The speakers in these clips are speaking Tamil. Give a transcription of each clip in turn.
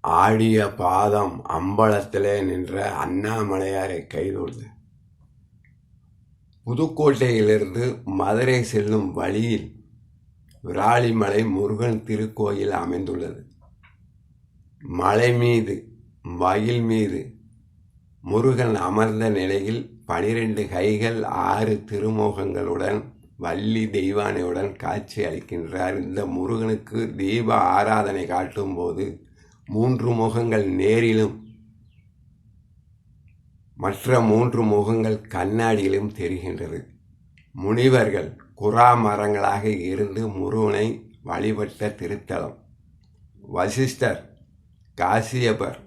ஆடிய பாதம் அம்பலத்திலே நின்ற அண்ணாமலையாரை கைதொழுது. புதுக்கோட்டையிலிருந்து மதுரை செல்லும் வழியில் விராலிமலை முருகன் திருக்கோயில் அமைந்துள்ளது. மலை மீது மயில் மீது முருகன் அமர்ந்த நிலையில் 12 கைகள் 6 திருமுகங்களுடன் வள்ளி தெய்வானையுடன் காட்சி அளிக்கின்றார். இந்த முருகனுக்கு தீப ஆராதனை காட்டும் போது 3 முகங்கள் நேரிலும் மற்ற 3 முகங்கள் கண்ணாடியிலும் தெரிகின்றது. முனிவர்கள் குறா மரங்களாக இருந்து முருகனை வழிபட்ட திருத்தலம். வசிஷ்டர், காசியபர்,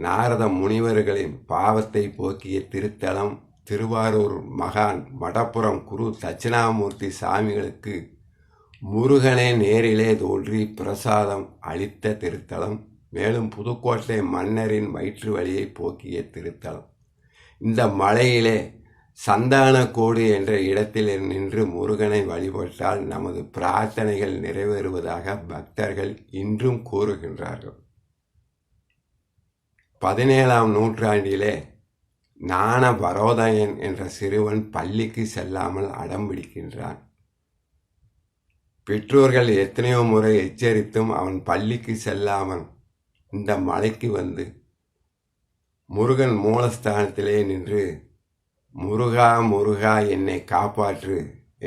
நாரத முனிவர்களின் பாவத்தை போக்கிய திருத்தலம். திருவாரூர் மகான் மடப்புறம் குரு தட்சிணாமூர்த்தி சாமிகளுக்கு முருகனே நேரிலே தோன்றி பிரசாதம் அளித்த திருத்தலம். மேலும் புதுக்கோட்டை மன்னரின் வயிற்று வலியை போக்கிய திருத்தலம். இந்த மலையிலே சந்தானக்கோடு என்ற இடத்தில் நின்று முருகனை வழிபட்டால் நமது பிரார்த்தனைகள் நிறைவேறுவதாக பக்தர்கள் இன்றும் கூறுகின்றார்கள். 17ஆம் நூற்றாண்டிலே ஞான பரோதயன் என்ற சிறுவன் பள்ளிக்கு செல்லாமல் அடம்பிடிக்கின்றான். பெற்றோர்கள் எத்தனையோ முறை எச்சரித்தும் அவன் பள்ளிக்கு செல்லாமல் இந்த மலைக்கு வந்து முருகன் மூலஸ்தானத்திலே நின்று முருகா முருகா என்னை காப்பாற்று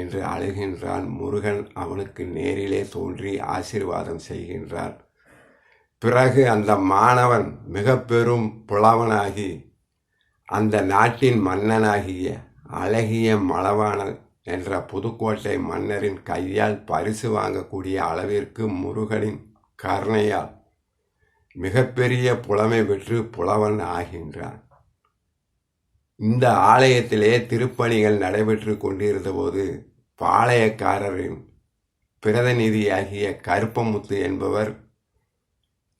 என்று அழுகின்றான். முருகன் அவனுக்கு நேரிலே தோன்றி ஆசீர்வாதம் செய்கின்றான். பிறகு அந்த மாணவன் மிக பெரும் புலவனாகி அந்த நாட்டின் மன்னனாகிய அழகிய மலவாணன் என்ற புதுக்கோட்டை மன்னரின் கையால் பரிசு வாங்கக்கூடிய அளவிற்கு முருகனின் கருணையால் மிகப்பெரிய புலமை பெற்று புலவன் ஆகின்றான். இந்த ஆலயத்திலே திருப்பணிகள் நடைபெற்று கொண்டிருந்த போது பாளையக்காரரின் பிரதிநிதியாகிய கருப்பமுத்து என்பவர்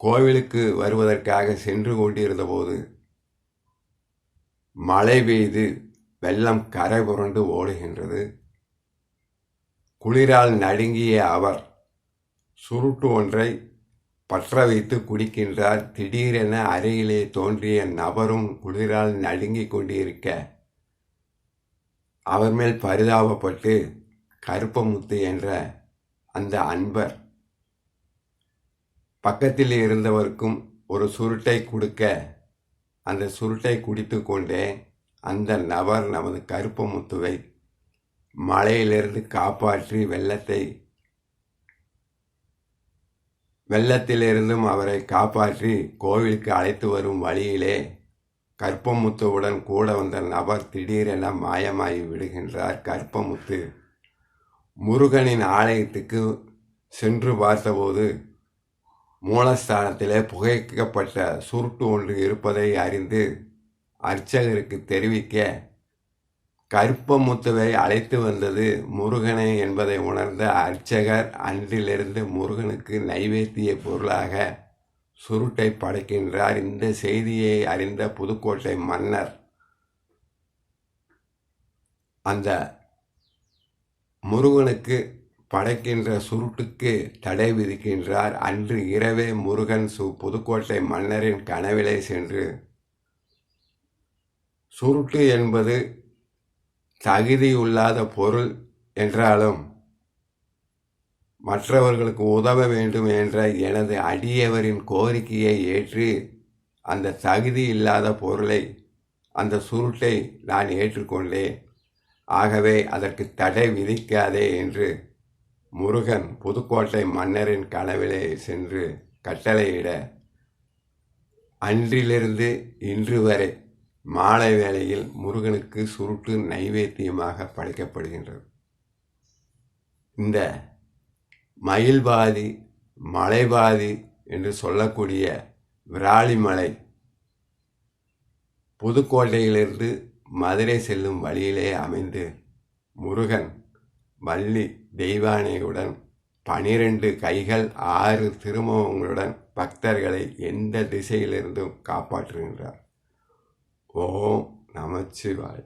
கோவிலுக்கு வருவதற்காக சென்று கொண்டிருந்த போது மழை பெய்து வெள்ளம் கரை புரண்டு ஓடுகின்றது. குளிரால் நடுங்கிய அவர் சுருட்டு ஒன்றை பற்ற வைத்து குடிக்கின்றார். திடீரென அருகிலே தோன்றிய நபரும் குளிரால் நடுங்கிக் கொண்டிருக்க அவர் மேல் பரிதாபப்பட்டு கருப்பமுத்து என்ற அந்த அன்பர் பக்கத்தில் இருந்தவருக்கும் ஒரு சுருட்டை கொடுக்க அந்த சுருட்டை குடித்து கொண்டே அந்த நபர் நமது கருப்பமுத்துவை மழையிலிருந்து காப்பாற்றி வெள்ளத்திலிருந்தும் அவரை காப்பாற்றி கோவிலுக்கு அழைத்து வரும் வழியிலே கருப்பமுத்துவுடன் கூட வந்த நபர் திடீரென மாயமாகி விடுகின்றார். கருப்பமுத்து முருகனின் ஆலயத்துக்கு சென்று பார்த்தபோது மூலஸ்தானத்திலே புகைக்கப்பட்ட சுருட்டு ஒன்று இருப்பதை அறிந்து அர்ச்சகருக்கு தெரிவிக்க கருப்பமுத்துவை அழைத்து வந்தது முருகனை என்பதை உணர்ந்த அர்ச்சகர் அன்றிலிருந்து முருகனுக்கு நைவேத்திய பொருளாக சுருட்டை படைக்கின்றார். இந்த செய்தியை அறிந்த புதுக்கோட்டை மன்னர் அந்த முருகனுக்கு படைக்கின்ற சுருட்டுக்கு தடை விதிக்கின்றார். அன்று இரவே முருகன் புதுக்கோட்டை மன்னரின் கனவிலே சென்று சுருட்டு என்பது தகுதியில்லாத பொருள் என்றாலும் மற்றவர்களுக்கு உதவ வேண்டும் என்ற எனது அடியவரின் கோரிக்கையை ஏற்று அந்த தகுதி இல்லாத பொருளை அந்த சுருட்டை நான் ஏற்றுக்கொண்டேன். ஆகவே அதற்கு தடை விதிக்காதே என்று முருகன் புதுக்கோட்டை மன்னரின் கனவிலே சென்று கட்டளையிட அன்றிலிருந்து இன்று வரை மாலை வேளையில் முருகனுக்கு சுருட்டு நைவேத்தியமாக படைக்கப்படுகின்றது. இந்த மயில்பாதி மலைபாதி என்று சொல்லக்கூடிய விராலிமலை புதுக்கோட்டையிலிருந்து மதுரை செல்லும் வழியிலே அமைந்து முருகன் வள்ளி தெய்வானையுடன் 12 கைகள் 6 திருமுகங்களுடன் பக்தர்களை எந்த திசையிலிருந்தும் காப்பாற்றுகின்றார். ஓம் நமச்சிவாய.